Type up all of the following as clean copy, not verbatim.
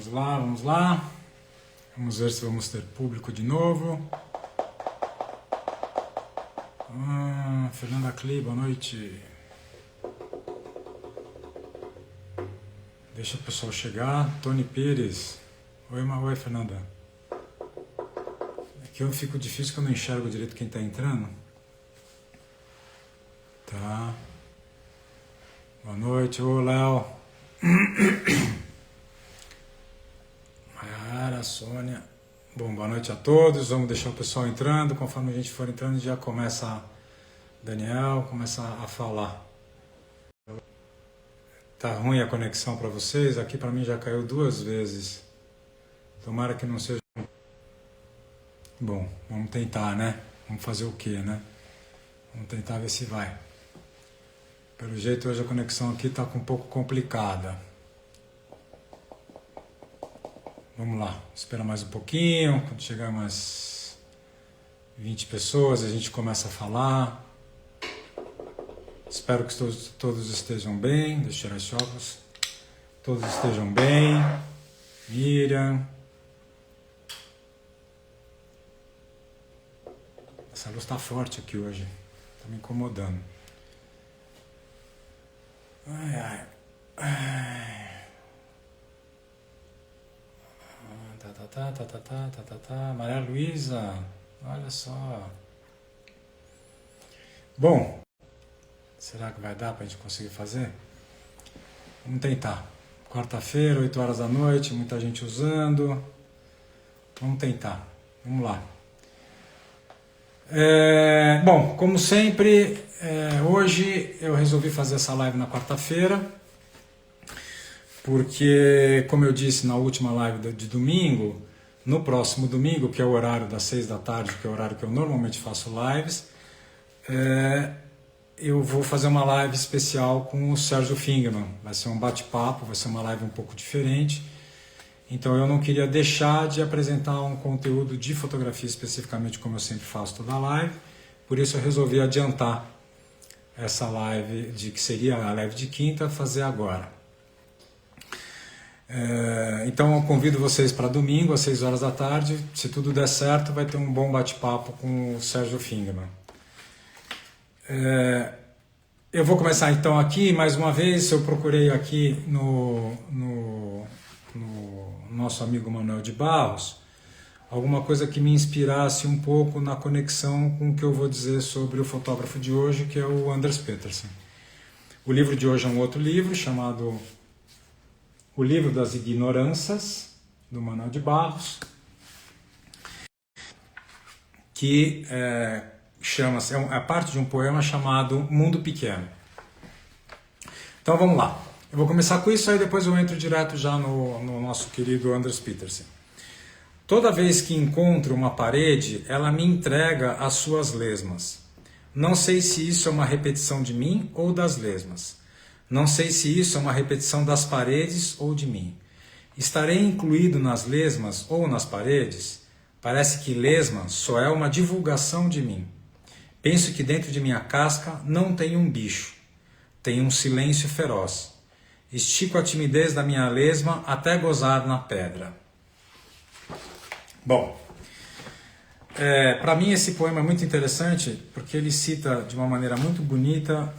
Vamos lá, vamos lá. Vamos ver se vamos ter público de novo. Fernanda Cli, boa noite. Deixa o pessoal chegar. Tony Pires. Oi, Fernanda. Aqui eu fico difícil que eu não enxergo direito quem está entrando. Tá. Boa noite, ô Léo. Mayara, Sônia. Bom, boa noite a todos. Vamos deixar o pessoal entrando. Conforme a gente for entrando, já começa Daniel, começa a falar. Tá ruim a conexão para vocês? Aqui para mim já caiu 2 vezes. Tomara que não seja... Bom, vamos tentar, né? Vamos fazer o quê, né? Vamos tentar ver se vai. Pelo jeito hoje a conexão aqui está um pouco complicada. Vamos lá, espera mais um pouquinho. Quando chegar umas 20 pessoas a gente começa a falar. Espero que todos estejam bem. Deixa eu tirar os óculos. Todos estejam bem. Miriam. Essa luz está forte aqui hoje. Está me incomodando. Ai. Maria Luísa. Olha só. Bom. Será que vai dar para a gente conseguir fazer? Vamos tentar. Quarta-feira, 8 horas da noite, muita gente usando. Vamos tentar. Vamos lá. Bom, como sempre, hoje eu resolvi fazer essa live na quarta-feira, porque, como eu disse na última live de domingo, no próximo domingo, que é o horário das 6 da tarde, que é o horário que eu normalmente faço lives, eu vou fazer uma live especial com o Sérgio Fingerman. Vai ser um bate-papo, vai ser uma live um pouco diferente. Então eu não queria deixar de apresentar um conteúdo de fotografia especificamente, como eu sempre faço toda a live. Por isso eu resolvi adiantar essa live, que seria a live de quinta, fazer agora. Então eu convido vocês para domingo, às 6 horas da tarde. Se tudo der certo, vai ter um bom bate-papo com o Sérgio Fingerman. Eu vou começar então aqui, mais uma vez, eu procurei aqui no nosso amigo Manuel de Barros, alguma coisa que me inspirasse um pouco na conexão com o que eu vou dizer sobre o fotógrafo de hoje, que é o Anders Petersen. O livro de hoje é um outro livro, chamado O Livro das Ignorâncias, do Manuel de Barros, que chama-se, é parte de um poema chamado Mundo Pequeno. Então vamos lá. Eu vou começar com isso, aí depois eu entro direto já no nosso querido Anders Petersen. Toda vez que encontro uma parede, ela me entrega as suas lesmas. Não sei se isso é uma repetição de mim ou das lesmas. Não sei se isso é uma repetição das paredes ou de mim. Estarei incluído nas lesmas ou nas paredes? Parece que lesma só é uma divulgação de mim. Penso que dentro de minha casca não tem um bicho. Tem um silêncio feroz. Estico a timidez da minha lesma até gozar na pedra. Bom, para mim esse poema é muito interessante porque ele cita de uma maneira muito bonita,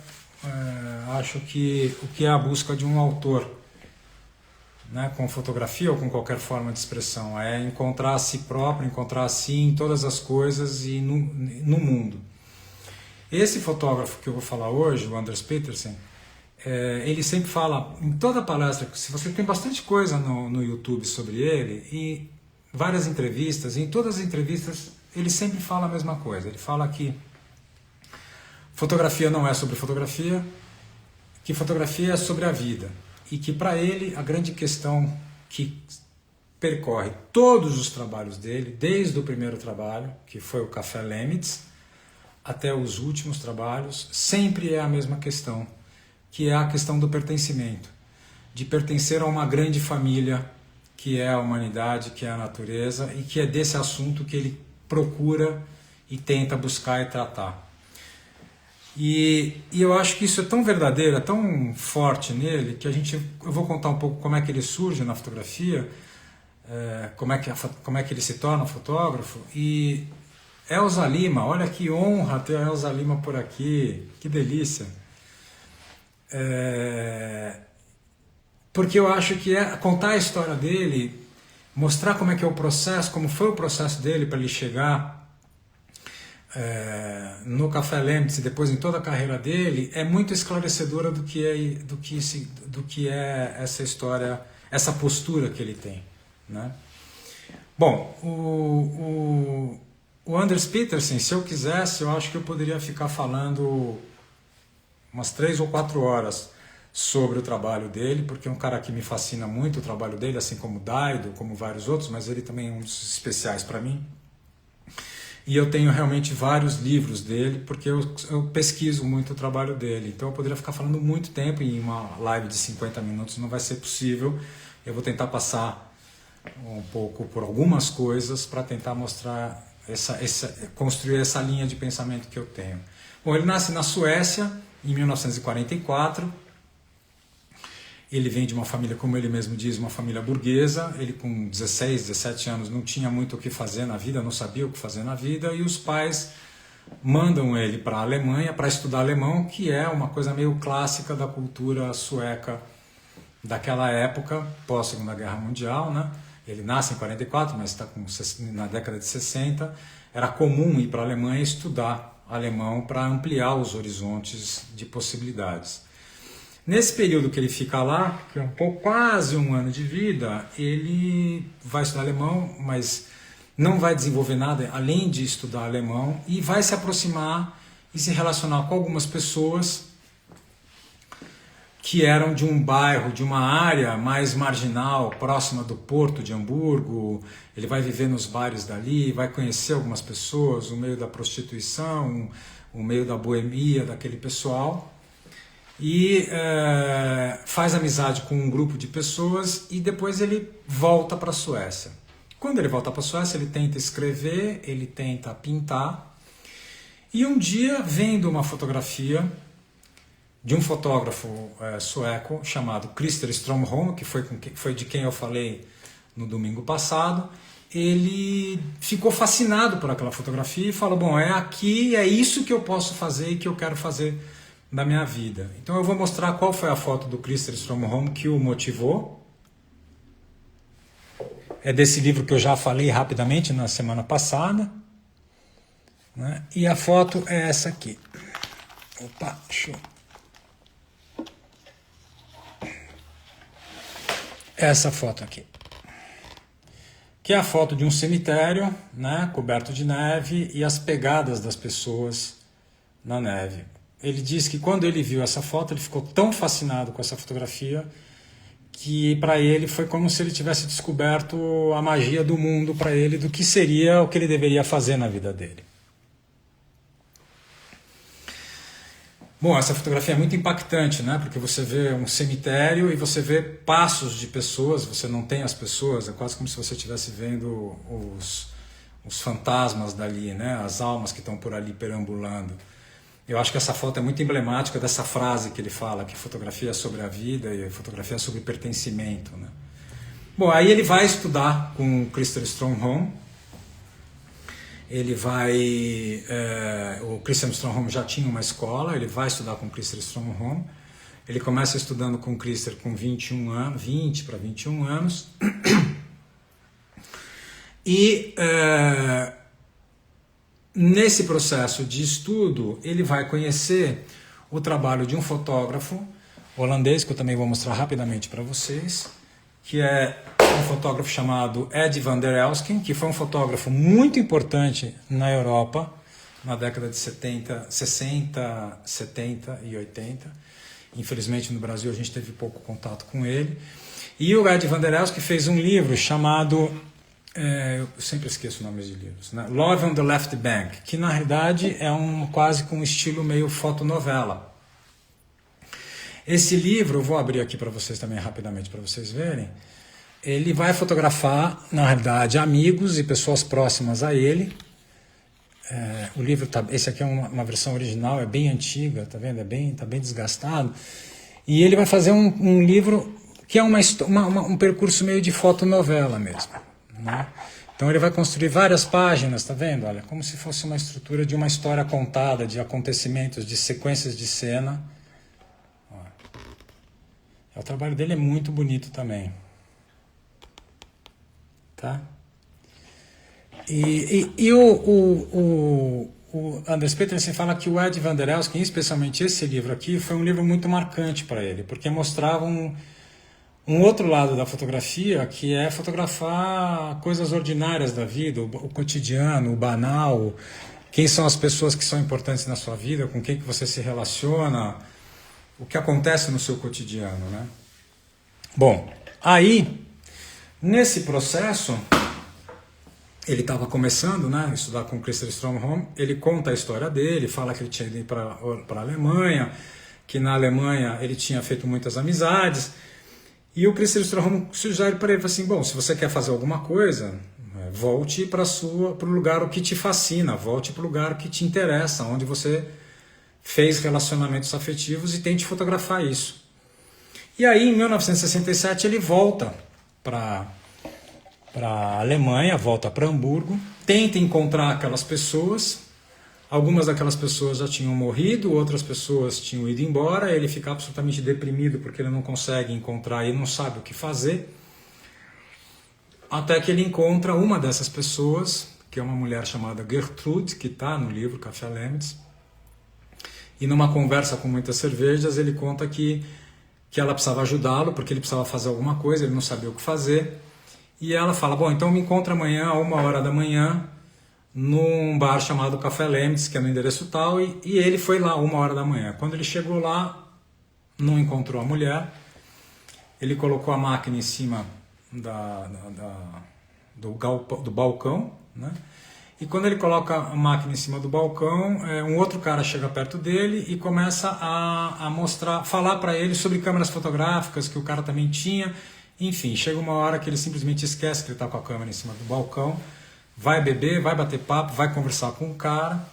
acho que o que é a busca de um autor, né, com fotografia ou com qualquer forma de expressão, é encontrar a si próprio, encontrar a si em todas as coisas e no mundo. Esse fotógrafo que eu vou falar hoje, o Anders Petersen, ele sempre fala, em toda palestra, se você tem bastante coisa no YouTube sobre ele, e várias entrevistas, e em todas as entrevistas ele sempre fala a mesma coisa. Ele fala que fotografia não é sobre fotografia, que fotografia é sobre a vida, e que para ele a grande questão que percorre todos os trabalhos dele, desde o primeiro trabalho, que foi o Café Lemitz, até os últimos trabalhos, sempre é a mesma questão, que é a questão do pertencimento, de pertencer a uma grande família, que é a humanidade, que é a natureza, e que é desse assunto que ele procura e tenta buscar e tratar. E eu acho que isso é tão verdadeiro, é tão forte nele, que eu vou contar um pouco como é que ele surge na fotografia, como é que ele se torna fotógrafo. E Elza Lima, olha que honra ter a Elza Lima por aqui, que delícia. Porque eu acho que contar a história dele, mostrar como é que é o processo, como foi o processo dele para ele chegar no Café Lemnitz e depois em toda a carreira dele, é muito esclarecedora do que é essa história, essa postura que ele tem, né? Bom, o Anders Petersen, se eu quisesse, eu acho que eu poderia ficar falando umas 3 ou 4 horas sobre o trabalho dele, porque é um cara que me fascina muito o trabalho dele, assim como o Daido, como vários outros, mas ele também é um dos especiais para mim. E eu tenho realmente vários livros dele, porque eu pesquiso muito o trabalho dele. Então eu poderia ficar falando muito tempo, e em uma live de 50 minutos não vai ser possível. Eu vou tentar passar um pouco por algumas coisas para tentar mostrar, construir essa linha de pensamento que eu tenho. Bom, ele nasce na Suécia em 1944. Ele vem de uma família, como ele mesmo diz, uma família burguesa. Ele com 16, 17 anos não tinha muito o que fazer na vida, não sabia o que fazer na vida, e os pais mandam ele para a Alemanha para estudar alemão, que é uma coisa meio clássica da cultura sueca daquela época, pós-Segunda Guerra Mundial, né? Ele nasce em 44, mas está na década de 60. Era comum ir para a Alemanha estudar alemão para ampliar os horizontes de possibilidades. Nesse período que ele fica lá, que é quase um ano de vida, ele vai estudar alemão, mas não vai desenvolver nada além de estudar alemão, e vai se aproximar e se relacionar com algumas pessoas que eram de um bairro, de uma área mais marginal, próxima do porto de Hamburgo. Ele vai viver nos bares dali, vai conhecer algumas pessoas, o meio da prostituição, o meio da boemia daquele pessoal, e faz amizade com um grupo de pessoas, e depois ele volta para a Suécia. Quando ele volta para a Suécia, ele tenta escrever, ele tenta pintar, e um dia, vendo uma fotografia de um fotógrafo sueco chamado Christer Strömholm, que foi de quem eu falei no domingo passado, ele ficou fascinado por aquela fotografia e falou: bom, é isso que eu posso fazer e que eu quero fazer da minha vida. Então eu vou mostrar qual foi a foto do Christer Strömholm que o motivou. É desse livro que eu já falei rapidamente na semana passada, né? E a foto é essa aqui. Opa, deixa eu... Essa foto aqui, que é a foto de um cemitério, né, coberto de neve, e as pegadas das pessoas na neve. Ele diz que quando ele viu essa foto, ele ficou tão fascinado com essa fotografia que para ele foi como se ele tivesse descoberto a magia do mundo para ele, do que seria o que ele deveria fazer na vida dele. Bom, essa fotografia é muito impactante, né? Porque você vê um cemitério e você vê passos de pessoas, você não tem as pessoas, é quase como se você estivesse vendo os fantasmas dali, né? As almas que estão por ali perambulando. Eu acho que essa foto é muito emblemática dessa frase que ele fala, que fotografia é sobre a vida e fotografia é sobre pertencimento, né? Bom, aí ele vai estudar com o Christer Strömholm. Ele vai... o Christer Strömholm já tinha uma escola, ele vai estudar com o Christer Strömholm. Ele começa estudando com o Christer com 21 anos, 20 para 21 anos. E nesse processo de estudo, ele vai conhecer o trabalho de um fotógrafo holandês, que eu também vou mostrar rapidamente para vocês, que é um fotógrafo chamado Ed van der Elsken, que foi um fotógrafo muito importante na Europa na década de 60, 70 e 80. Infelizmente no Brasil a gente teve pouco contato com ele. E o Ed van der Elsken fez um livro chamado, eu sempre esqueço nomes de livros, né? Love on the Left Bank, que na realidade é quase com um estilo meio fotonovela. Esse livro, eu vou abrir aqui para vocês também rapidamente para vocês verem. Ele vai fotografar, na realidade, amigos e pessoas próximas a ele. O livro esse aqui é uma versão original, é bem antiga, tá vendo? Tá bem desgastado. E ele vai fazer um livro que é um percurso meio de fotonovela mesmo, né? Então ele vai construir várias páginas, tá vendo? Olha, como se fosse uma estrutura de uma história contada, de acontecimentos, de sequências de cena. O trabalho dele é muito bonito também. Tá? E o Anders Petersen fala que o Ed Van der Elsken, especialmente esse livro aqui, foi um livro muito marcante para ele, porque mostrava um outro lado da fotografia, que é fotografar coisas ordinárias da vida, o cotidiano, o banal, quem são as pessoas que são importantes na sua vida, com quem que você se relaciona, o que acontece no seu cotidiano, né? Bom, aí, nesse processo, ele estava começando, né, a estudar com Christer Stromholm, ele conta a história dele, fala que ele tinha ido para a Alemanha, que na Alemanha ele tinha feito muitas amizades, e o Christer Stromholm sugere para ele assim, bom, se você quer fazer alguma coisa, volte para o lugar o que te fascina, volte para o lugar que te interessa, onde você fez relacionamentos afetivos e tente fotografar isso. E aí, em 1967, ele volta para a Alemanha, volta para Hamburgo, tenta encontrar aquelas pessoas. Algumas daquelas pessoas já tinham morrido, outras pessoas tinham ido embora. Ele fica absolutamente deprimido porque ele não consegue encontrar e não sabe o que fazer. Até que ele encontra uma dessas pessoas, que é uma mulher chamada Gertrude, que está no livro Café Lemnitz. E numa conversa com muitas cervejas, ele conta que ela precisava ajudá-lo, porque ele precisava fazer alguma coisa, ele não sabia o que fazer. E ela fala, bom, então me encontra amanhã, a 1h, num bar chamado Café Lemnitz, que é no endereço tal, e ele foi lá 1h. Quando ele chegou lá, não encontrou a mulher, ele colocou a máquina em cima do balcão, né? E quando ele coloca a máquina em cima do balcão, um outro cara chega perto dele e começa a falar para ele sobre câmeras fotográficas que o cara também tinha. Enfim, chega uma hora que ele simplesmente esquece que ele está com a câmera em cima do balcão, vai beber, vai bater papo, vai conversar com o cara.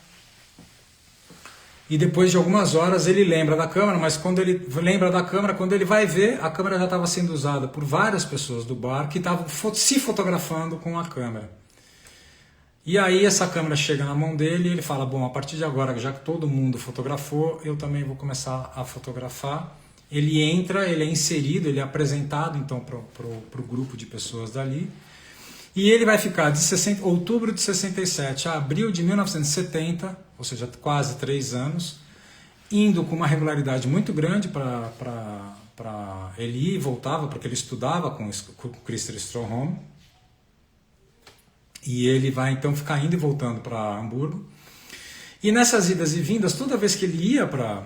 E depois de algumas horas ele lembra da câmera, mas quando ele lembra da câmera, quando ele vai ver, a câmera já estava sendo usada por várias pessoas do bar que estavam se fotografando com a câmera. E aí essa câmera chega na mão dele e ele fala, bom, a partir de agora, já que todo mundo fotografou, eu também vou começar a fotografar. Ele entra, ele é inserido, ele é apresentado então para o grupo de pessoas dali. E ele vai ficar de outubro de 67 a abril de 1970, ou seja, quase 3 anos, indo com uma regularidade muito grande para ele ir e voltava, porque ele estudava com o Christer Stromholm. E ele vai então ficar indo e voltando para Hamburgo. E nessas idas e vindas, toda vez que ele ia para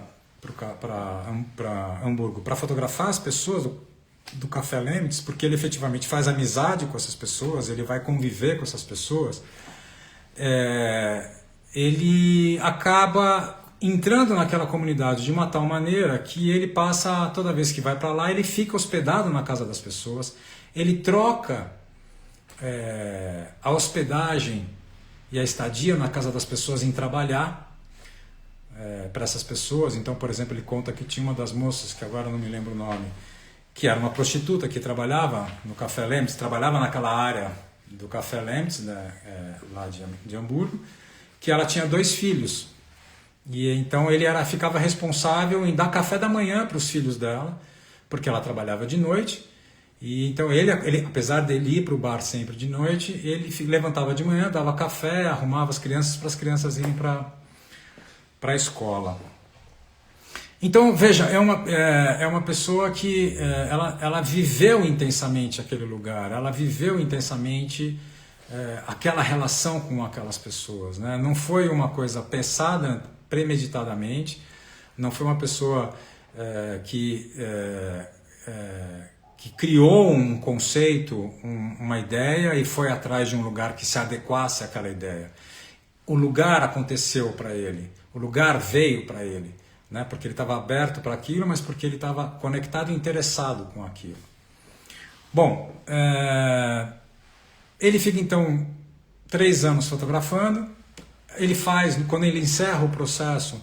Hamburgo para fotografar as pessoas do Café Lemnitz, porque ele efetivamente faz amizade com essas pessoas, ele vai conviver com essas pessoas, ele acaba entrando naquela comunidade de uma tal maneira que ele passa, toda vez que vai para lá, ele fica hospedado na casa das pessoas, ele troca a hospedagem e a estadia na casa das pessoas em trabalhar para essas pessoas. Então, por exemplo, ele conta que tinha uma das moças, que agora não me lembro o nome, que era uma prostituta que trabalhava no Café Lemnitz, trabalhava naquela área do Café Lemnitz, né, lá de Hamburgo, que ela tinha 2 filhos. E então ele ficava responsável em dar café da manhã para os filhos dela, porque ela trabalhava de noite. E então ele, apesar dele ir para o bar sempre de noite, ele levantava de manhã, dava café, arrumava as crianças para as crianças irem para a escola. Então, veja, é uma pessoa que ela viveu intensamente aquele lugar, ela viveu intensamente aquela relação com aquelas pessoas, né? Não foi uma coisa pensada premeditadamente, não foi uma pessoa que criou um conceito, uma ideia e foi atrás de um lugar que se adequasse àquela ideia. O lugar aconteceu para ele, o lugar veio para ele, né? Porque ele estava aberto para aquilo, mas porque ele estava conectado e interessado com aquilo. Bom, ele fica então 3 anos fotografando, quando ele encerra o processo,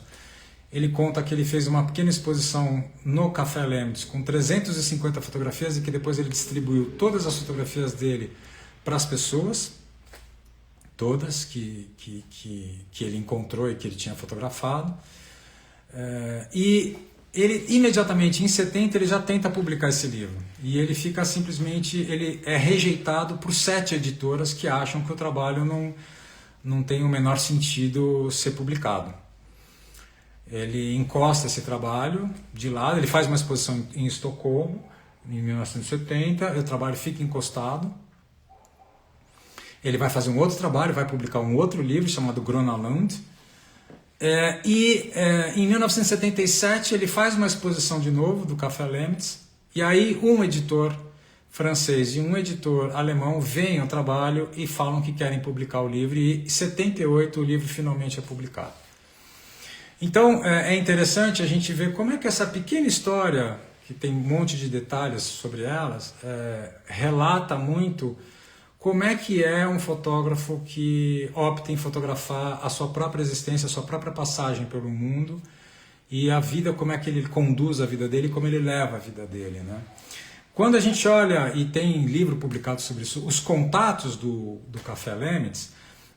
ele conta que ele fez uma pequena exposição no Café Lemitz com 350 fotografias e que depois ele distribuiu todas as fotografias dele para as pessoas, todas que ele encontrou e que ele tinha fotografado. E ele imediatamente, em 70, ele já tenta publicar esse livro. E ele fica simplesmente, ele é rejeitado por 7 editoras que acham que o trabalho não tem o menor sentido ser publicado. Ele encosta esse trabalho de lado, ele faz uma exposição em Estocolmo, em 1970, o trabalho fica encostado. Ele vai fazer um outro trabalho, vai publicar um outro livro chamado Gröna Lund. Em 1977 ele faz uma exposição de novo do Café Lemitz, e aí um editor francês e um editor alemão veem o trabalho e falam que querem publicar o livro, e em 78 o livro finalmente é publicado. Então é interessante a gente ver como é que essa pequena história, que tem um monte de detalhes sobre elas, relata muito como é que é um fotógrafo que opta em fotografar a sua própria existência, a sua própria passagem pelo mundo, e a vida, como é que ele conduz a vida dele, como ele leva a vida dele, né? Quando a gente olha, e tem livro publicado sobre isso, os contatos do Café Lemitz,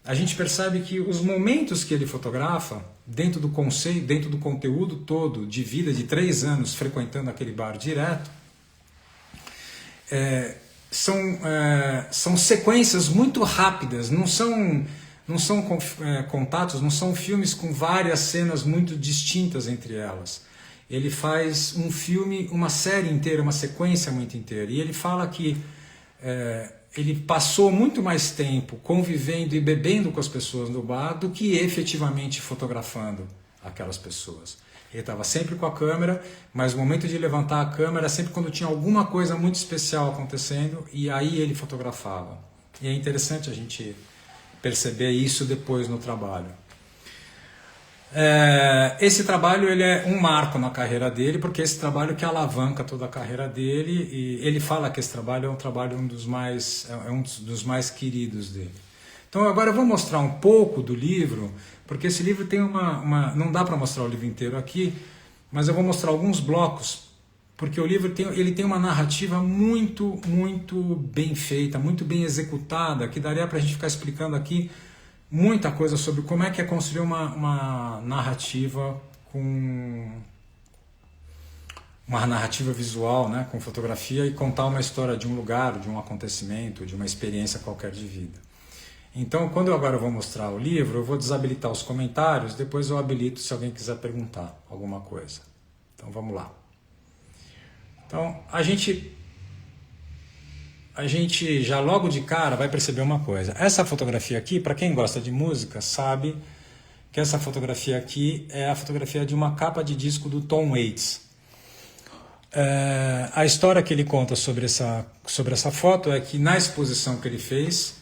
a gente percebe que os momentos que ele fotografa, dentro do conceito, dentro do conteúdo todo de vida de 3 anos frequentando aquele bar direto, são sequências muito rápidas, não são contatos, não são filmes com várias cenas muito distintas entre elas. Ele faz um filme, uma série inteira, uma sequência muito inteira, e ele fala que ele passou muito mais tempo convivendo e bebendo com as pessoas no bar do que efetivamente fotografando aquelas pessoas. Ele estava sempre com a câmera, mas o momento de levantar a câmera era sempre quando tinha alguma coisa muito especial acontecendo, e aí ele fotografava. E é interessante a gente perceber isso depois no trabalho. Esse trabalho ele é um marco na carreira dele, porque é esse trabalho que alavanca toda a carreira dele, e ele fala que esse trabalho é um dos mais queridos dele. Então agora eu vou mostrar um pouco do livro, porque esse livro tem não dá para mostrar o livro inteiro aqui, mas eu vou mostrar alguns blocos, porque o livro ele tem uma narrativa muito, muito bem feita, muito bem executada, que daria para a gente ficar explicando aqui muita coisa sobre como é que é construir uma narrativa uma narrativa visual, né, com fotografia, e contar uma história de um lugar, de um acontecimento, de uma experiência qualquer de vida. Então, quando agora eu vou mostrar o livro, eu vou desabilitar os comentários, depois eu habilito se alguém quiser perguntar alguma coisa. Então, vamos lá. Então, a gente já logo de cara vai perceber uma coisa. Essa fotografia aqui, para quem gosta de música, sabe que essa fotografia aqui é a fotografia de uma capa de disco do Tom Waits. A história que ele conta sobre essa foto é que na exposição que ele fez,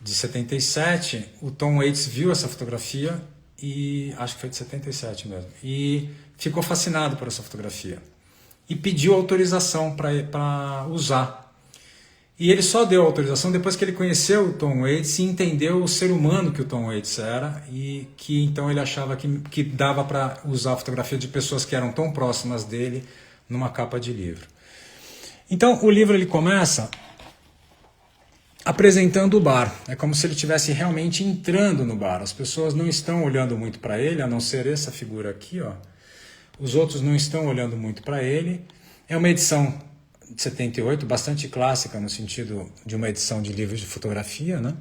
de 77, o Tom Waits viu essa fotografia, e acho que foi de 77 mesmo, e ficou fascinado por essa fotografia e pediu autorização para usar. E ele só deu autorização depois que ele conheceu o Tom Waits e entendeu o ser humano que o Tom Waits era, e que então ele achava que dava para usar a fotografia de pessoas que eram tão próximas dele numa capa de livro. Então o livro ele começa apresentando o bar. É como se ele estivesse realmente entrando no bar. As pessoas não estão olhando muito para ele, a não ser essa figura aqui, ó. Os outros não estão olhando muito para ele. É uma edição de 78, bastante clássica no sentido de uma edição de livros de fotografia, né?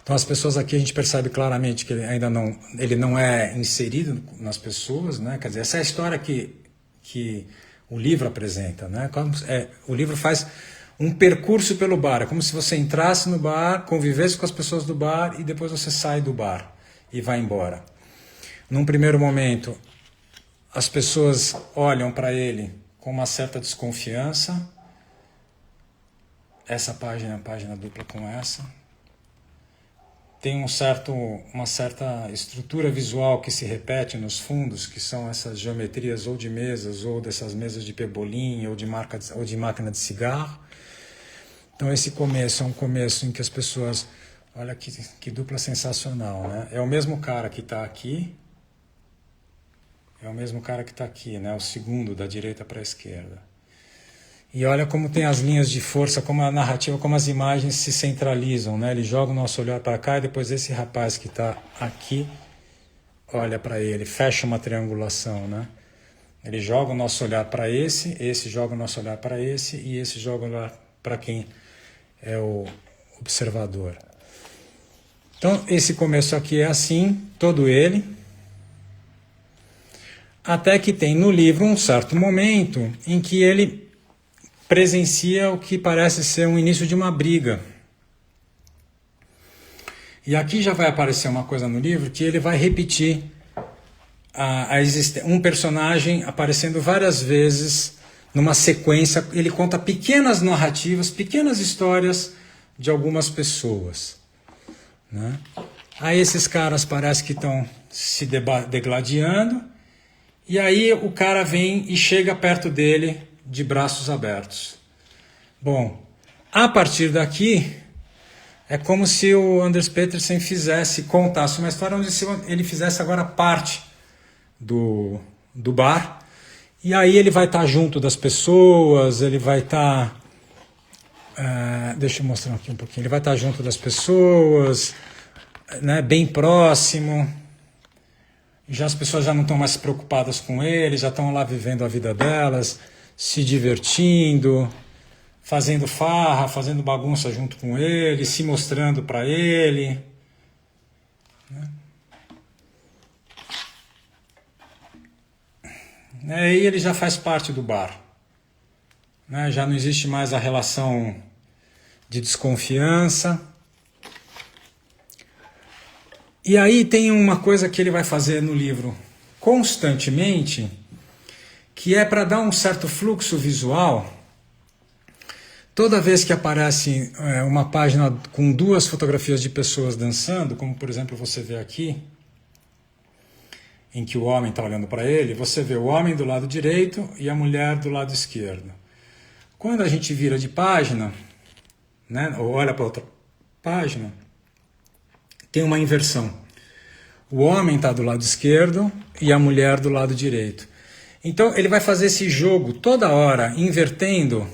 Então as pessoas aqui a gente percebe claramente que ele não é inserido nas pessoas, né? Quer dizer, essa é a história que o livro apresenta, né? O livro faz um percurso pelo bar, é como se você entrasse no bar, convivesse com as pessoas do bar e depois você sai do bar e vai embora. Num primeiro momento, as pessoas olham para ele com uma certa desconfiança. Essa página é a página dupla com essa. Tem uma certa estrutura visual que se repete nos fundos, que são essas geometrias ou de mesas, ou dessas mesas de pebolim, ou de máquina de cigarro. Então esse começo é um começo em que as pessoas... Olha que dupla sensacional, né? É o mesmo cara que está aqui, É o mesmo cara que está aqui, né? O segundo, da direita para a esquerda. E olha como tem as linhas de força, como a narrativa, como as imagens se centralizam, né? Ele joga o nosso olhar para cá e depois esse rapaz que está aqui olha para ele, fecha uma triangulação, né? Ele joga o nosso olhar para esse joga o nosso olhar para esse e esse joga o olhar para quem é o observador. Então, esse começo aqui é assim, todo ele, até que tem no livro um certo momento em que ele presencia o que parece ser um início de uma briga. E aqui já vai aparecer uma coisa no livro que ele vai repetir um personagem aparecendo várias vezes numa sequência. Ele conta pequenas narrativas, pequenas histórias de algumas pessoas, né? Aí esses caras parece que estão se degladiando e aí o cara vem e chega perto dele de braços abertos. Bom, a partir daqui é como se o Anders Petersen contasse uma história onde ele fizesse agora parte do bar, e aí ele vai estar junto das pessoas, ele vai estar... deixa eu mostrar aqui um pouquinho. Ele vai estar junto das pessoas, né, bem próximo. Já as pessoas já não estão mais preocupadas com ele, já estão lá vivendo a vida delas, se divertindo, fazendo farra, fazendo bagunça junto com ele, se mostrando para ele, né? E aí ele já faz parte do bar, né? Já não existe mais a relação de desconfiança. E aí tem uma coisa que ele vai fazer no livro constantemente, que é para dar um certo fluxo visual. Toda vez que aparece uma página com duas fotografias de pessoas dançando, como por exemplo você vê aqui, em que o homem está olhando para ele, você vê o homem do lado direito e a mulher do lado esquerdo. Quando a gente vira de página, né, ou olha para outra página, tem uma inversão. O homem está do lado esquerdo e a mulher do lado direito. Então ele vai fazer esse jogo toda hora, invertendo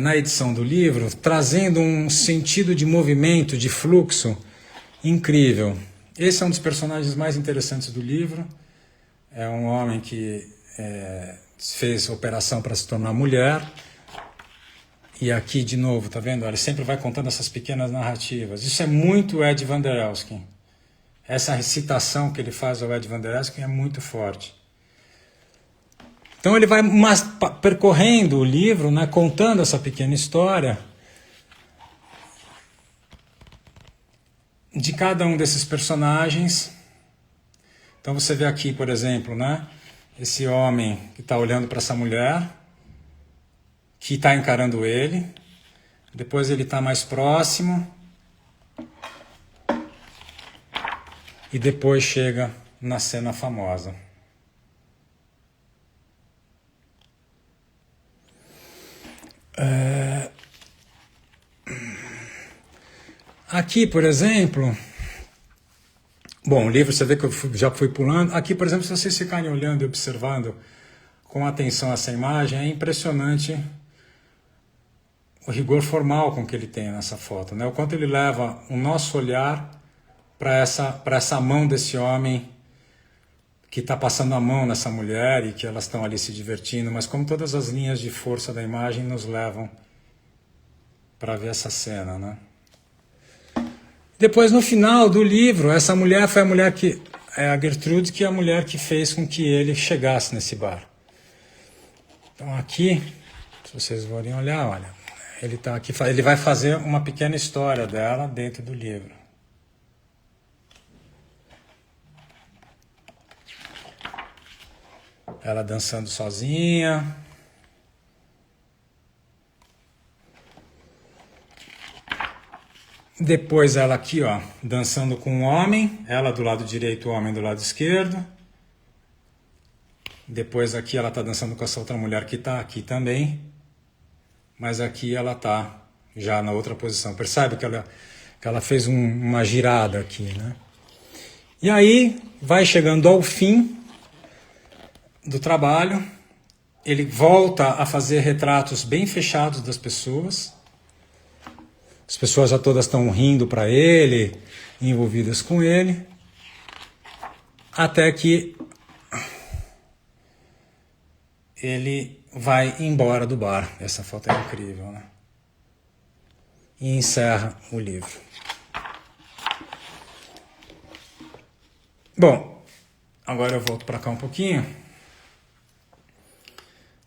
na edição do livro, trazendo um sentido de movimento, de fluxo incrível. Esse é um dos personagens mais interessantes do livro. É um homem que fez operação para se tornar mulher. E aqui, de novo, tá vendo? Ele sempre vai contando essas pequenas narrativas. Isso é muito Ed Van der Elsken. Essa recitação que ele faz ao Ed Van der Elsken é muito forte. Então ele vai percorrendo o livro, né, contando essa pequena história de cada um desses personagens. Então você vê aqui, por exemplo, né, esse homem que está olhando para essa mulher, que está encarando ele. Depois ele está mais próximo. E depois chega na cena famosa. Aqui, por exemplo, bom, o livro você vê que eu já fui pulando. Aqui, por exemplo, se vocês ficarem olhando e observando com atenção essa imagem, é impressionante o rigor formal com que ele tem nessa foto, né? O quanto ele leva o nosso olhar para essa mão desse homem que está passando a mão nessa mulher e que elas estão ali se divertindo, mas como todas as linhas de força da imagem nos levam para ver essa cena, né? Depois, no final do livro, essa mulher foi a mulher que... a Gertrude, que é a mulher que fez com que ele chegasse nesse bar. Então aqui, se vocês forem olhar, olha, ele está aqui, ele vai fazer uma pequena história dela dentro do livro. Ela dançando sozinha. Depois ela aqui, ó, dançando com um homem, ela do lado direito, o homem do lado esquerdo. Depois aqui ela está dançando com essa outra mulher que está aqui também. Mas aqui ela está já na outra posição. Percebe que ela fez uma girada aqui, né? E aí vai chegando ao fim. do trabalho, ele volta a fazer retratos bem fechados das pessoas. As pessoas já todas estão rindo para ele, envolvidas com ele, até que ele vai embora do bar. Essa foto é incrível, né? E encerra o livro. Bom, agora eu volto para cá um pouquinho.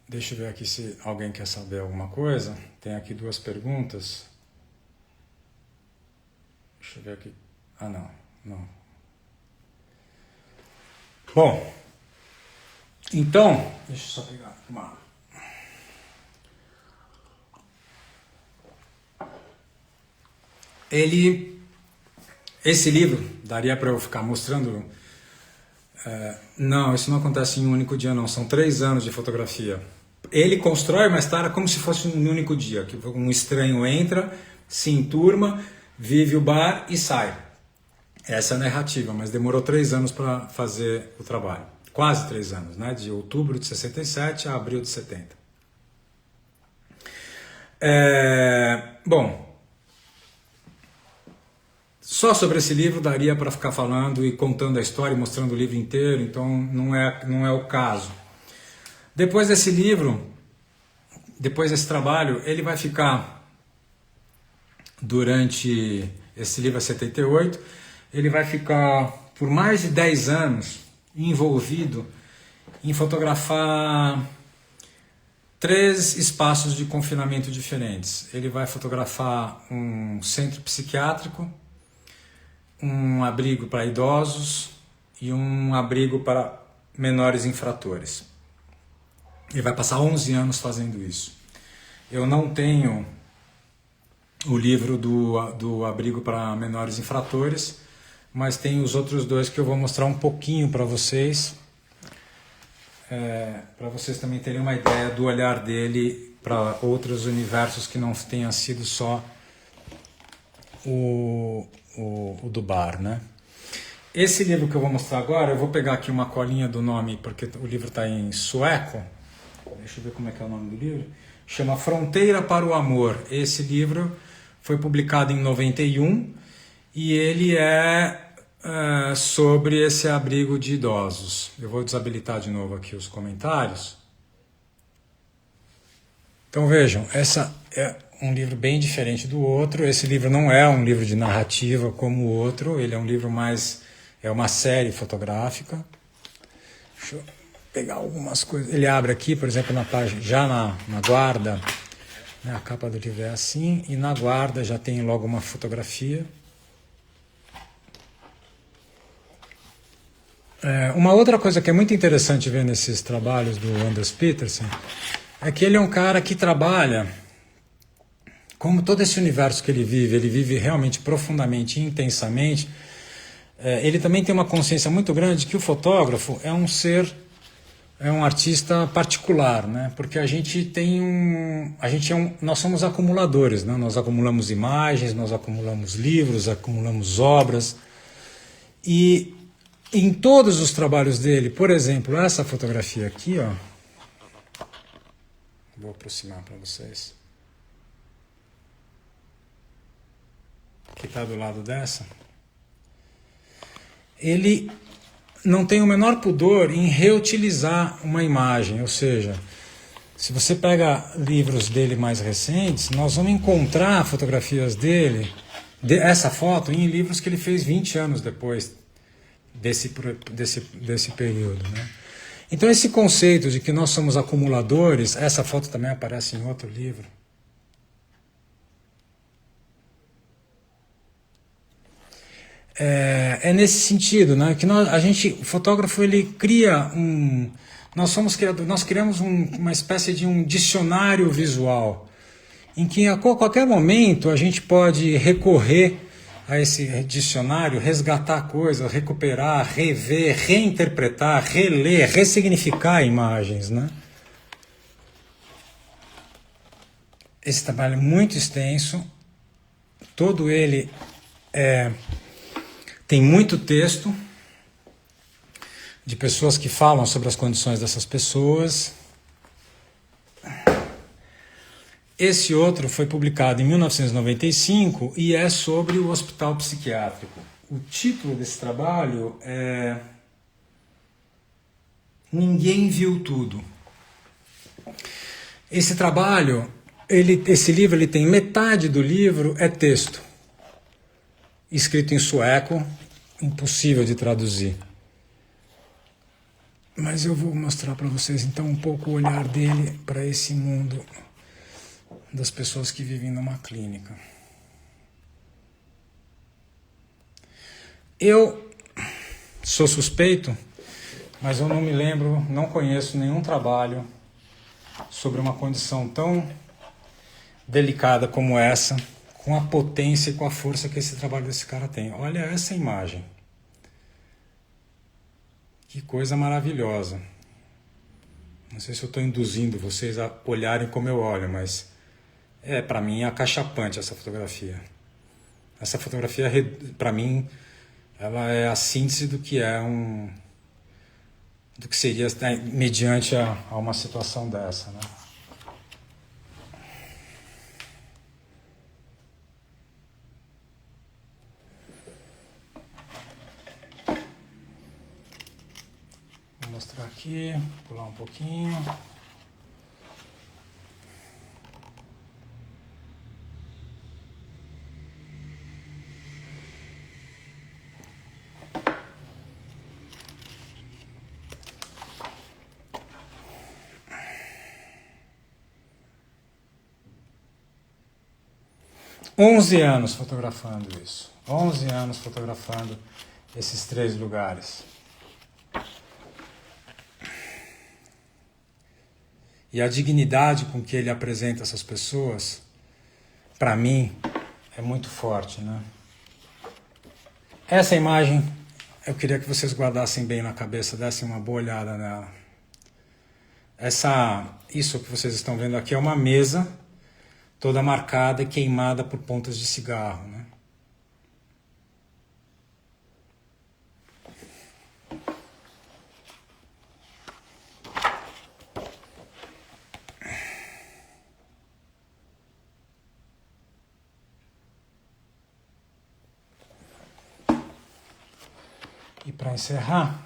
Deixa eu ver aqui se alguém quer saber alguma coisa. Tem aqui 2 perguntas. Deixa eu ver aqui. Ah, não. Bom, então, deixa eu só pegar uma... Esse livro, daria para eu ficar mostrando... não, isso não acontece em um único dia, não. São 3 anos de fotografia. Ele constrói uma história como se fosse um único dia. Que um estranho entra, se enturma, vive o bar e sai. Essa é a narrativa, mas demorou 3 anos para fazer o trabalho. Quase 3 anos, né? De outubro de 67 a abril de 70. Bom, só sobre esse livro daria para ficar falando e contando a história e mostrando o livro inteiro, então não é o caso. Depois desse livro, depois desse trabalho, ele vai ficar durante... Esse livro é 78, ele vai ficar por mais de 10 anos envolvido em fotografar 3 espaços de confinamento diferentes. Ele vai fotografar um centro psiquiátrico, um abrigo para idosos e um abrigo para menores infratores. Ele vai passar 11 anos fazendo isso. Eu não tenho o livro do abrigo para menores infratores, mas tem os outros 2 que eu vou mostrar um pouquinho para vocês também terem uma ideia do olhar dele para outros universos que não tenha sido só o do bar, né? Esse livro que eu vou mostrar agora, eu vou pegar aqui uma colinha do nome, porque o livro está em sueco. Deixa eu ver como é que é o nome do livro. Chama Fronteira para o Amor. Esse livro foi publicado em 91 e ele é sobre esse abrigo de idosos. Eu vou desabilitar de novo aqui os comentários. Então vejam, essa é um livro bem diferente do outro. Esse livro não é um livro de narrativa como o outro, ele é um livro mais... é uma série fotográfica. Deixa eu pegar algumas coisas. Ele abre aqui, por exemplo, na página, já na guarda, né, a capa do livro é assim, e na guarda já tem logo uma fotografia. Uma outra coisa que é muito interessante ver nesses trabalhos do Anders Petersen é que ele é um cara que trabalha, como todo esse universo que ele vive realmente profundamente e intensamente. Ele também tem uma consciência muito grande de que o fotógrafo é um ser, é um artista particular, né? Porque nós somos acumuladores, né? Nós acumulamos imagens, nós acumulamos livros, acumulamos obras, e em todos os trabalhos dele, por exemplo, essa fotografia aqui, ó, vou aproximar para vocês, que está do lado dessa, ele não tem o menor pudor em reutilizar uma imagem, ou seja, se você pega livros dele mais recentes, nós vamos encontrar fotografias dele, essa foto, em livros que ele fez 20 anos depois desse período, né? Então esse conceito de que nós somos acumuladores, essa foto também aparece em outro livro. É nesse sentido, né, que o fotógrafo, ele cria nós criamos uma espécie de um dicionário visual, em que a qualquer momento a gente pode recorrer a esse dicionário, resgatar coisas, recuperar, rever, reinterpretar, reler, ressignificar imagens, né? Esse trabalho é muito extenso, todo ele tem muito texto. de pessoas que falam sobre as condições dessas pessoas. Esse outro foi publicado em 1995 e é sobre o hospital psiquiátrico. O título desse trabalho é Ninguém Viu Tudo. Esse trabalho, esse livro, ele tem metade do livro é texto, escrito em sueco, impossível de traduzir. Mas eu vou mostrar para vocês então um pouco o olhar dele para esse mundo das pessoas que vivem numa clínica. Eu sou suspeito, mas eu não me lembro, não conheço nenhum trabalho sobre uma condição tão delicada como essa, com a potência e com a força que esse trabalho desse cara tem. Olha essa imagem. Que coisa maravilhosa. Não sei se eu estou induzindo vocês a olharem como eu olho, mas para mim, é acachapante essa fotografia. Essa fotografia, para mim, ela é a síntese do que é do que seria mediante a uma situação dessa, né? Vou mostrar aqui, pular um pouquinho. Onze anos fotografando isso. 11 anos fotografando esses 3 lugares. E a dignidade com que ele apresenta essas pessoas, para mim, é muito forte, né? Essa imagem, eu queria que vocês guardassem bem na cabeça, dessem uma boa olhada nela. Isso que vocês estão vendo aqui é uma mesa toda marcada e queimada por pontas de cigarro, né? E para encerrar,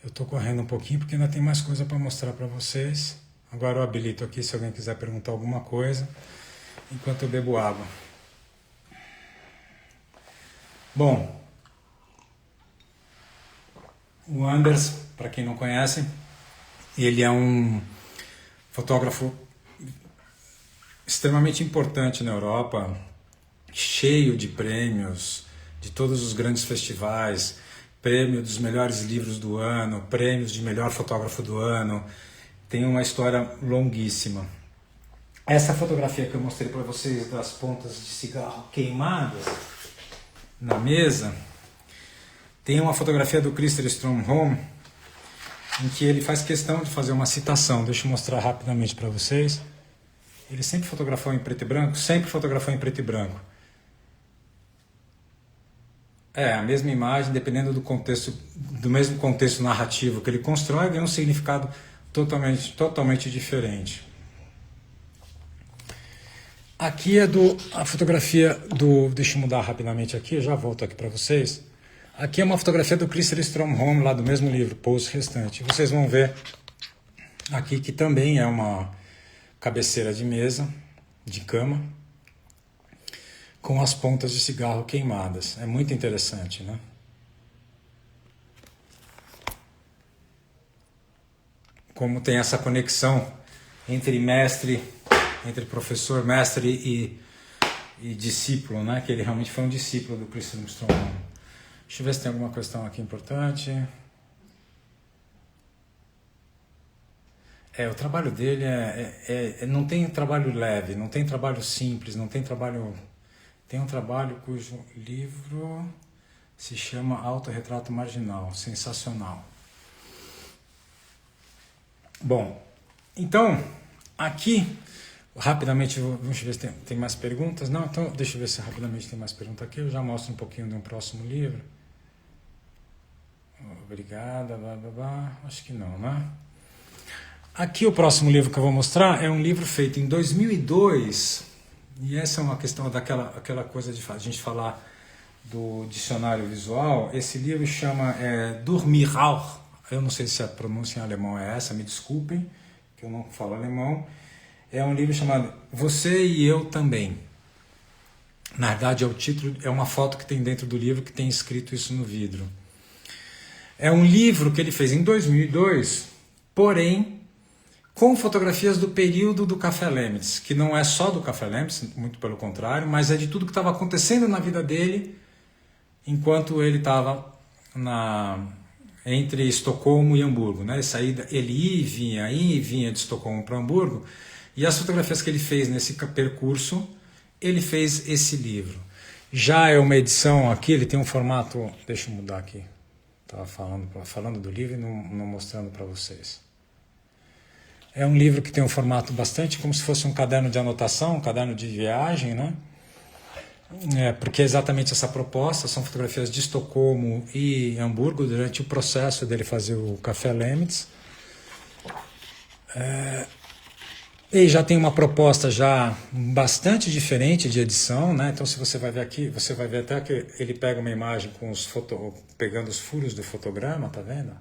eu estou correndo um pouquinho porque ainda tem mais coisa para mostrar para vocês. Agora eu habilito aqui se alguém quiser perguntar alguma coisa, enquanto eu bebo água. Bom, o Anders, para quem não conhece, ele é um fotógrafo extremamente importante na Europa, cheio de prêmios de todos os grandes festivais, prêmio dos melhores livros do ano, prêmios de melhor fotógrafo do ano. Tem uma história longuíssima. Essa fotografia que eu mostrei para vocês das pontas de cigarro queimadas na mesa, tem uma fotografia do Christer Strömholm em que ele faz questão de fazer uma citação. Deixa eu mostrar rapidamente para vocês. Ele sempre fotografou em preto e branco? Sempre fotografou em preto e branco. A mesma imagem, dependendo do contexto, do mesmo contexto narrativo que ele constrói, ganha um significado totalmente diferente. Aqui é a fotografia do... Deixa eu mudar rapidamente aqui, eu já volto aqui para vocês. Aqui é uma fotografia do Christer Strömholm, lá do mesmo livro, Pose Restante. Vocês vão ver aqui que também é uma cabeceira de mesa, de cama, com as pontas de cigarro queimadas. É muito interessante, né? Como tem essa conexão entre professor, mestre e discípulo, né? Que ele realmente foi um discípulo do Christer Strömholm. Deixa eu ver se tem alguma questão aqui importante. O trabalho dele não tem trabalho leve, não tem trabalho simples, não tem trabalho... Tem um trabalho cujo livro se chama Autorretrato Marginal, sensacional. Bom, então, aqui, rapidamente, deixa eu ver se tem mais perguntas. Não, então, deixa eu ver se rapidamente tem mais perguntas aqui. Eu já mostro um pouquinho de um próximo livro. Obrigada, blá, blá, blá. Acho que não, né? Aqui o próximo livro que eu vou mostrar é um livro feito em 2002, e essa é uma questão daquela coisa de a gente falar do dicionário visual. Esse livro chama Durmiraur. Eu não sei se a pronúncia em alemão é essa, me desculpem, que eu não falo alemão. É um livro chamado Você e Eu Também. Na verdade, é o título, é uma foto que tem dentro do livro que tem escrito isso no vidro. É um livro que ele fez em 2002, porém com fotografias do período do Café Lemitz, que não é só do Café Lemitz, muito pelo contrário, mas é de tudo que estava acontecendo na vida dele enquanto ele estava entre Estocolmo e Hamburgo, né? Ele ia e vinha de Estocolmo para Hamburgo, e as fotografias que ele fez nesse percurso, ele fez esse livro. Já é uma edição aqui, ele tem um formato, deixa eu mudar aqui, estava falando do livro e não mostrando para vocês. É um livro que tem um formato bastante como se fosse um caderno de anotação, um caderno de viagem, né? Porque é exatamente essa proposta, são fotografias de Estocolmo e Hamburgo durante o processo dele fazer o Café Lemitz. E já tem uma proposta já bastante diferente de edição, né? Então, se você vai ver aqui, você vai ver até que ele pega uma imagem com pegando os furos do fotograma, tá vendo?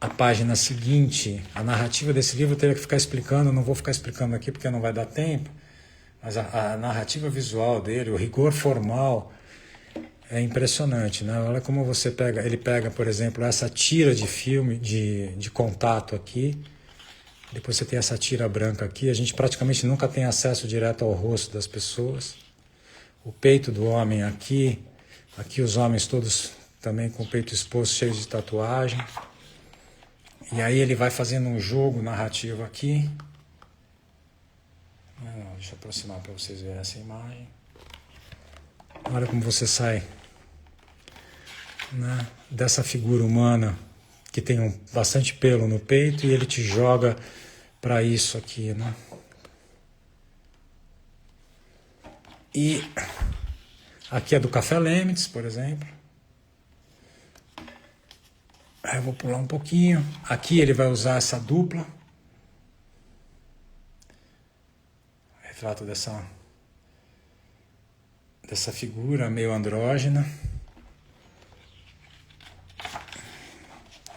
A página seguinte, a narrativa desse livro eu teria que ficar explicando, não vou ficar explicando aqui porque não vai dar tempo, mas a narrativa visual dele, o rigor formal é impressionante, né? Olha como ele pega, por exemplo, essa tira de filme, de contato aqui, depois você tem essa tira branca aqui, a gente praticamente nunca tem acesso direto ao rosto das pessoas, o peito do homem aqui os homens todos também com o peito exposto, cheios de tatuagem. E aí ele vai fazendo um jogo narrativo aqui. Deixa eu aproximar para vocês verem essa imagem. Olha como você sai, né, dessa figura humana que tem bastante pelo no peito e ele te joga para isso aqui, né? E aqui é do Café Lemitz, por exemplo. Aí eu vou pular um pouquinho. Aqui ele vai usar essa dupla. Retrato dessa figura meio andrógena.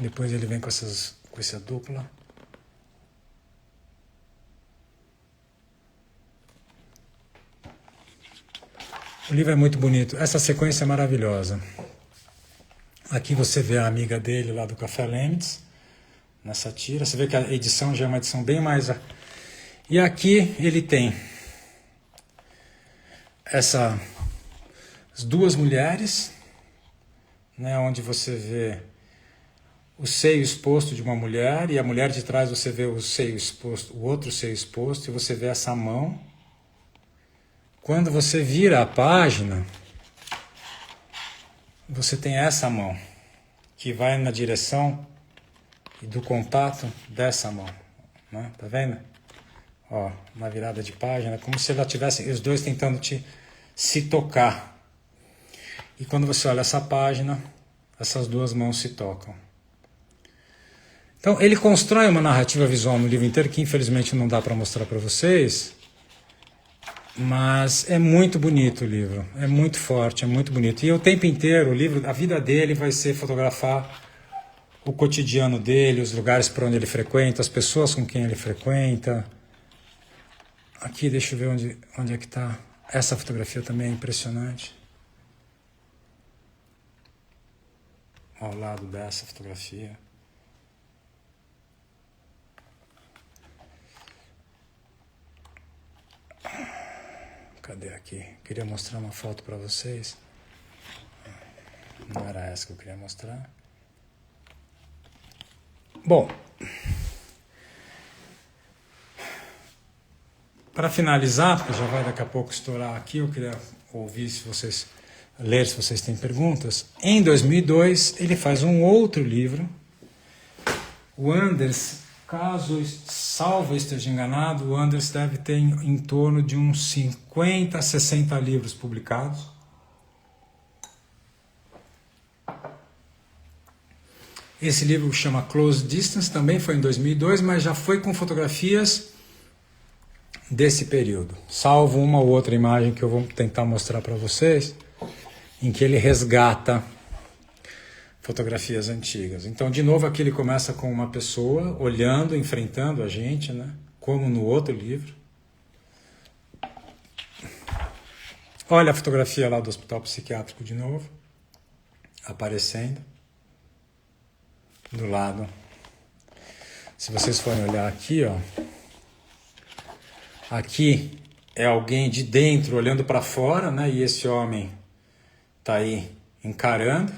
Depois ele vem com essa dupla. O livro é muito bonito. Essa sequência é maravilhosa. Aqui você vê a amiga dele lá do Café Lemitz, nessa tira. Você vê que a edição já é uma edição bem mais... E aqui ele tem as duas mulheres, né, onde você vê o seio exposto de uma mulher, e a mulher de trás você vê o seio exposto, o outro seio exposto, e você vê essa mão. Quando você vira a página, você tem essa mão, que vai na direção do contato dessa mão, né? Tá vendo? Ó, na virada de página, como se ela tivesse os dois tentando se tocar. E quando você olha essa página, essas duas mãos se tocam. Então, ele constrói uma narrativa visual no livro inteiro, que infelizmente não dá para mostrar para vocês, mas é muito bonito o livro, é muito forte, é muito bonito. E o tempo inteiro, o livro, a vida dele vai ser fotografar o cotidiano dele, os lugares por onde ele frequenta, as pessoas com quem ele frequenta. Aqui, deixa eu ver onde é que está. Essa fotografia também é impressionante. Ao lado dessa fotografia. Cadê aqui? Queria mostrar uma foto para vocês. Não era essa que eu queria mostrar. Bom, para finalizar, porque já vai daqui a pouco estourar aqui, eu queria ouvir se vocês têm perguntas. Em 2002, ele faz um outro livro O Anders, caso salvo esteja enganado, o Anders deve ter em torno de uns 50 a 60 livros publicados. Esse livro chama Close Distance, também foi em 2002, mas já foi com fotografias desse período, salvo uma ou outra imagem que eu vou tentar mostrar para vocês, em que ele resgata fotografias antigas. Então, de novo, aqui ele começa com uma pessoa olhando, enfrentando a gente, né? Como no outro livro. Olha a fotografia lá do hospital psiquiátrico de novo, aparecendo do lado. Se vocês forem olhar aqui, ó, aqui é alguém de dentro olhando para fora, né? E esse homem tá aí encarando.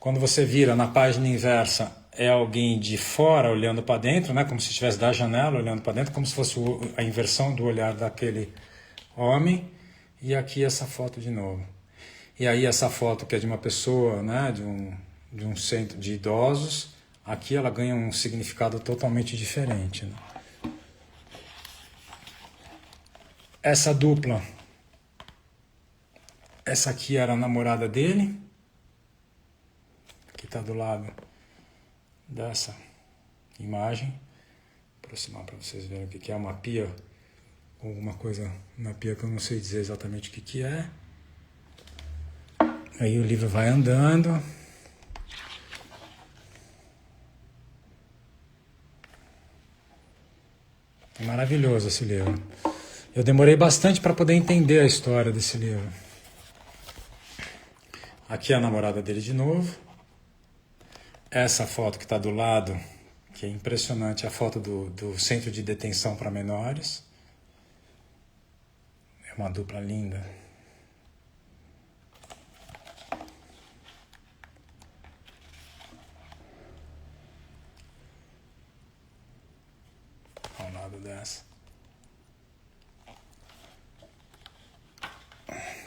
Quando você vira na página inversa, é alguém de fora olhando para dentro, né? Como se estivesse da janela olhando para dentro, como se fosse a inversão do olhar daquele homem. E aqui essa foto de novo. E aí essa foto que é de uma pessoa, né? De um centro de idosos, aqui ela ganha um significado totalmente diferente, né? Essa dupla, essa aqui era a namorada dele, que está do lado dessa imagem. Vou aproximar para vocês verem o que é uma pia, alguma coisa na pia que eu não sei dizer exatamente o que é. Aí o livro vai andando. É maravilhoso esse livro. Eu demorei bastante para poder entender a história desse livro. Aqui é a namorada dele de novo. Essa foto que está do lado, que é impressionante, é a foto do centro de detenção para menores. É uma dupla linda. Ao lado dessa.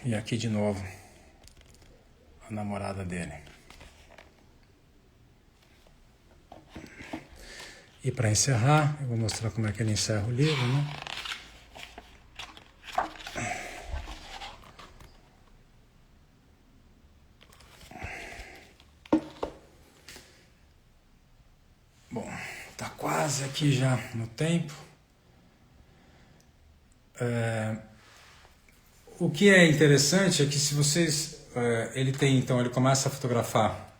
E aqui de novo, a namorada dele. E para encerrar, eu vou mostrar como é que ele encerra o livro, né? Bom, tá quase aqui já no tempo. O que é interessante é que se vocês... ele começa a fotografar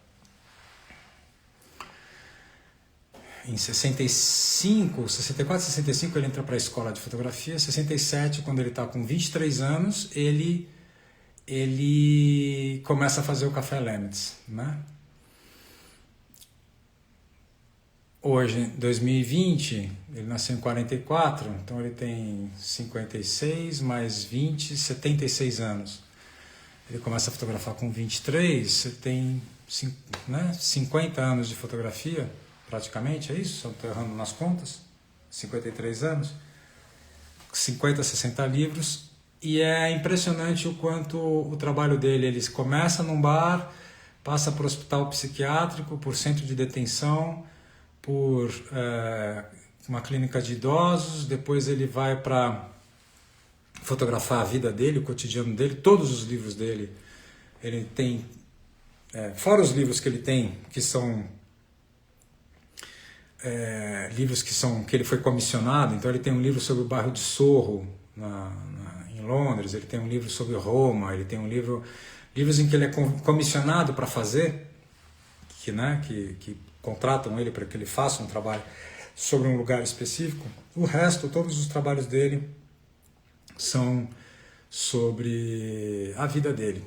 em 64, 65 ele entra para a escola de fotografia. 67, quando ele está com 23 anos, ele começa a fazer o Café Lemnitz, né? Hoje, 2020, ele nasceu em 44, então ele tem 56 mais 20, 76 anos. Ele começa a fotografar com 23, você tem 50 anos de fotografia, praticamente, é isso? Se eu estou errando nas contas, 53 anos, 50, 60 livros, e é impressionante o quanto o trabalho dele, ele começa num bar, passa por hospital psiquiátrico, por centro de detenção, por uma clínica de idosos, depois ele vai para fotografar a vida dele, o cotidiano dele, todos os livros dele, ele tem, fora os livros que ele tem, que são livros que ele foi comissionado. Então ele tem um livro sobre o bairro de Soho, em Londres, ele tem um livro sobre Roma, ele tem livros em que ele é comissionado para fazer, que contratam ele para que ele faça um trabalho sobre um lugar específico. O resto, todos os trabalhos dele são sobre a vida dele,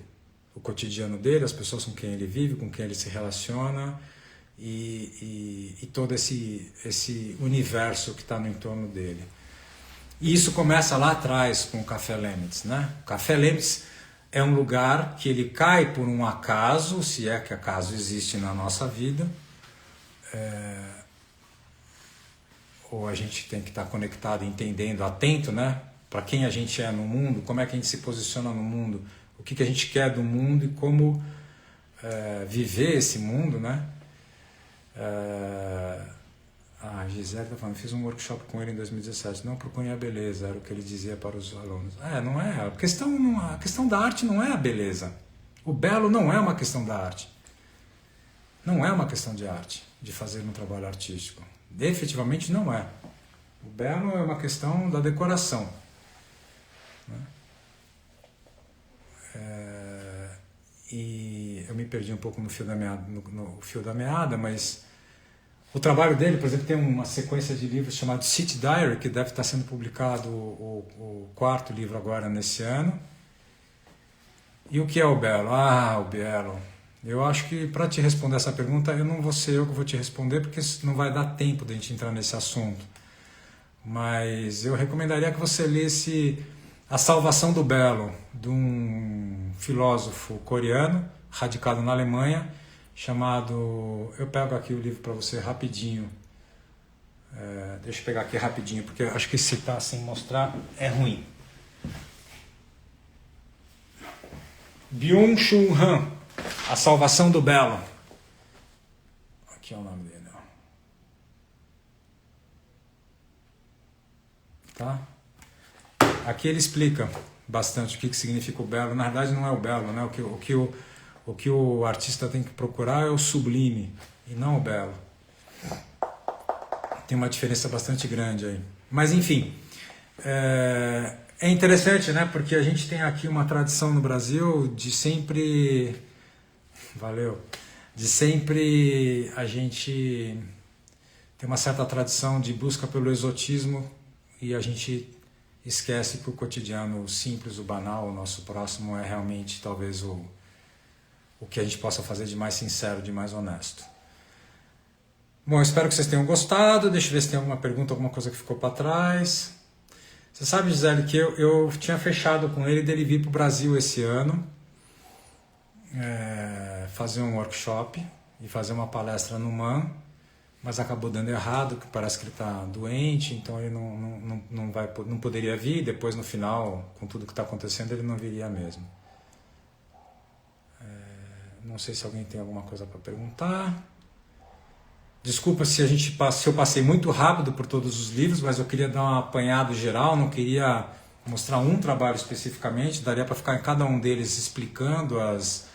o cotidiano dele, as pessoas com quem ele vive, com quem ele se relaciona e todo esse universo que está no entorno dele. E isso começa lá atrás com o Café Lemnitz, né? O Café Lemnitz é um lugar que ele cai por um acaso, se é que acaso existe na nossa vida, ou a gente tem que estar conectado, entendendo, atento, né? Para quem a gente é no mundo, como é que a gente se posiciona no mundo, o que a gente quer do mundo e como viver esse mundo, né? A Gisele está falando, fiz um workshop com ele em 2017, não procurem a beleza, era o que ele dizia para os alunos. Não é, a questão da arte não é a beleza. O belo não é uma questão da arte. Não é uma questão de arte, de fazer um trabalho artístico. Efetivamente não é. O belo é uma questão da decoração. Né? E eu me perdi um pouco no fio da meada, mas o trabalho dele, por exemplo, tem uma sequência de livros chamado City Diary, que deve estar sendo publicado o quarto livro agora nesse ano. E o que é o belo? O belo. Eu acho que para te responder essa pergunta, eu não vou ser eu que vou te responder, porque não vai dar tempo de a gente entrar nesse assunto. Mas eu recomendaria que você lesse A Salvação do Belo, de um filósofo coreano, radicado na Alemanha, chamado... Eu pego aqui o livro para você rapidinho. Deixa eu pegar aqui rapidinho, porque eu acho que citar sem mostrar é ruim. Byung-Chul Han, A Salvação do Belo. Aqui é o nome dele. Tá? Aqui ele explica bastante o que significa o belo. Na verdade não é o belo, né? O que o artista tem que procurar é o sublime e não o belo. Tem uma diferença bastante grande aí. Mas enfim, é interessante, né? Porque a gente tem aqui uma tradição no Brasil de sempre... De sempre a gente tem uma certa tradição de busca pelo exotismo e a gente esquece que o cotidiano, o simples, o banal, o nosso próximo é realmente talvez o que a gente possa fazer de mais sincero, de mais honesto. Bom, espero que vocês tenham gostado. Deixa eu ver se tem alguma pergunta, alguma coisa que ficou para trás. Você sabe, Gisele, que eu tinha fechado com ele dele vir para o Brasil esse ano, fazer um workshop e fazer uma palestra no MAN, mas acabou dando errado, que parece que ele está doente, então ele não poderia vir. Depois, no final, com tudo que está acontecendo, ele não viria mesmo. Não sei se alguém tem alguma coisa para perguntar. Desculpa se eu passei muito rápido por todos os livros, mas eu queria dar um apanhado geral, não queria mostrar um trabalho especificamente, daria para ficar em cada um deles explicando as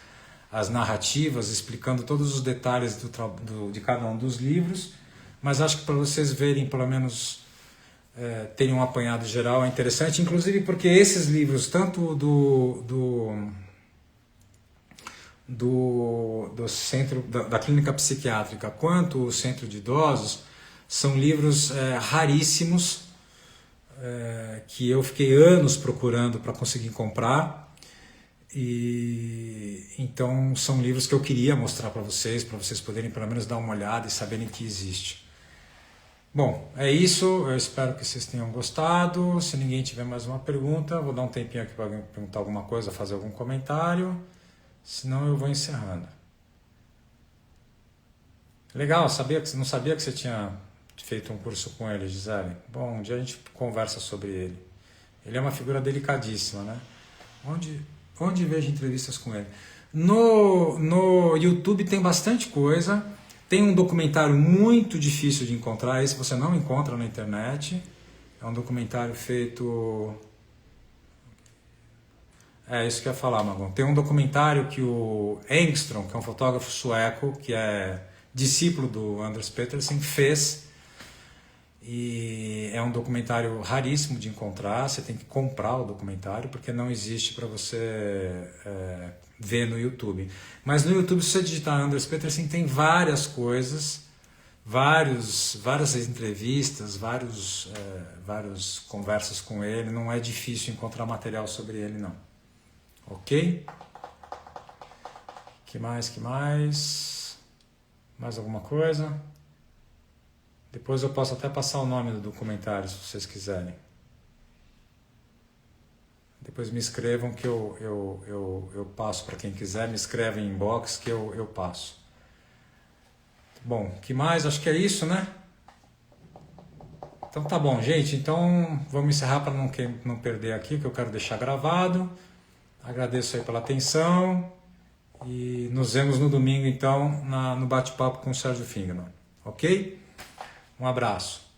narrativas, explicando todos os detalhes de cada um dos livros, mas acho que para vocês verem, pelo menos, terem um apanhado geral é interessante, inclusive porque esses livros, tanto do centro da clínica psiquiátrica quanto o centro de idosos, são livros raríssimos, que eu fiquei anos procurando para conseguir comprar. E então são livros que eu queria mostrar para vocês poderem pelo menos dar uma olhada e saberem que existe. Bom, é isso, eu espero que vocês tenham gostado. Se ninguém tiver mais uma pergunta, vou dar um tempinho aqui para alguém perguntar alguma coisa, fazer algum comentário, senão eu vou encerrando. Legal, não sabia que você tinha feito um curso com ele, Gisele. Bom, um dia a gente conversa sobre ele. Ele é uma figura delicadíssima, né? Onde vejo entrevistas com ele? No YouTube tem bastante coisa. Tem um documentário muito difícil de encontrar. Esse você não encontra na internet. É um documentário feito... isso que eu ia falar, Magon. Tem um documentário que o Engström, que é um fotógrafo sueco, que é discípulo do Anders Petersen, fez. E é um documentário raríssimo de encontrar, você tem que comprar o documentário, porque não existe para você ver no YouTube. Mas no YouTube, se você digitar Anders Petersen, tem várias coisas, várias entrevistas, várias conversas com ele, não é difícil encontrar material sobre ele, não. Ok? Que mais? Mais alguma coisa? Depois eu posso até passar o nome do documentário, se vocês quiserem. Depois me escrevam que eu passo para quem quiser, me escreve em inbox que eu passo. Bom, que mais? Acho que é isso, né? Então tá bom, gente. Então vamos encerrar para não perder aqui, que eu quero deixar gravado. Agradeço aí pela atenção e nos vemos no domingo, então, no bate-papo com o Sérgio Fingerman. Ok? Um abraço.